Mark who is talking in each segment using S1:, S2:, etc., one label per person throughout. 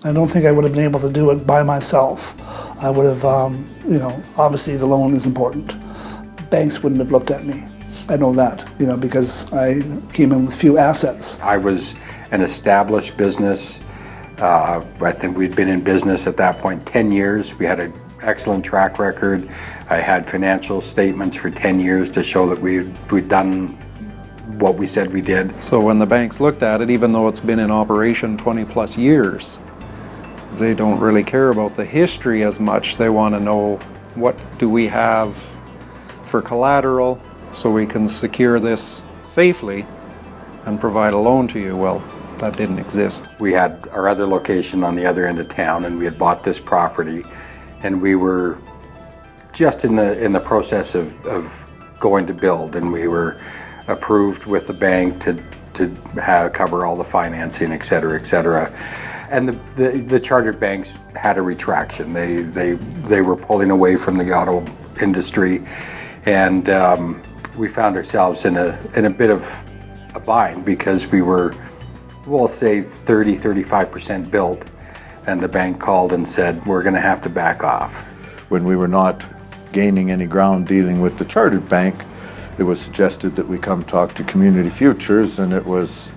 S1: I don't think I would have been able to do it by myself. I would have, obviously the loan is important. Banks wouldn't have looked at me. I know that, because I came in with few assets.
S2: I was an established business. I think we'd been in business at that point 10 years. We had an excellent track record. I had financial statements for 10 years to show that we'd done what we said we did.
S3: So when the banks looked at it, even though it's been in operation 20 plus years, they don't really care about the history as much. They want to know, what do we have for collateral so we can secure this safely and provide a loan to you? Well, that didn't exist.
S2: We had our other location on the other end of town, and we had bought this property, and we were just in the process of going to build, and we were approved with the bank to cover all the financing, et cetera, et cetera. And the chartered banks had a retraction. They were pulling away from the auto industry, and we found ourselves in a bit of a bind because we were, we'll say 35% built, and the bank called and said, we're going to have to back off.
S4: When we were not gaining any ground dealing with the chartered bank, it was suggested that we come talk to Community Futures, and it was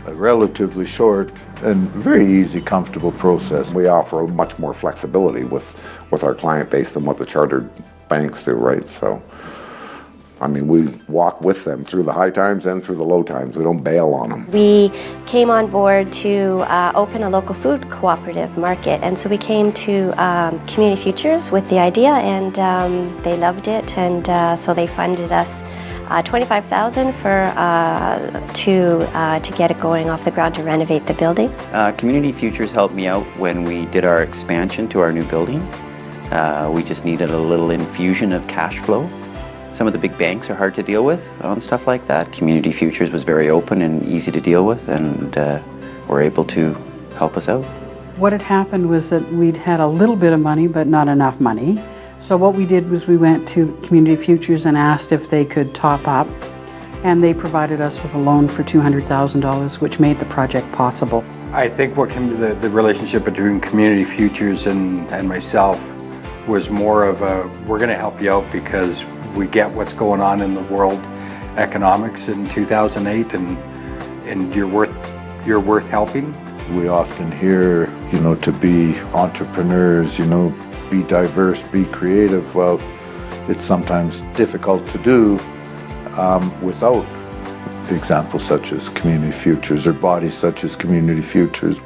S4: a relatively short and very easy, comfortable process.
S5: We offer much more flexibility with our client base than what the chartered banks do, right? So, I mean, we walk with them through the high times and through the low times. We don't bail on them.
S6: We came on board to open a local food cooperative market, and so we came to Community Futures with the idea, and they loved it, and so they funded us $25,000 to get it going off the ground to renovate the building.
S7: Community Futures helped me out when we did our expansion to our new building. We just needed a little infusion of cash flow. Some of the big banks are hard to deal with on stuff like that. Community Futures was very open and easy to deal with, and were able to help us out.
S8: What had happened was that we'd had a little bit of money, but not enough money. So what we did was we went to Community Futures and asked if they could top up, and they provided us with a loan for $200,000, which made the project possible.
S2: I think the relationship between Community Futures and myself was more of a, we're going to help you out because we get what's going on in the world economics in 2008, and you're worth helping.
S4: We often hear, to be entrepreneurs, be diverse, be creative. Well, it's sometimes difficult to do without examples such as Community Futures or bodies such as Community Futures.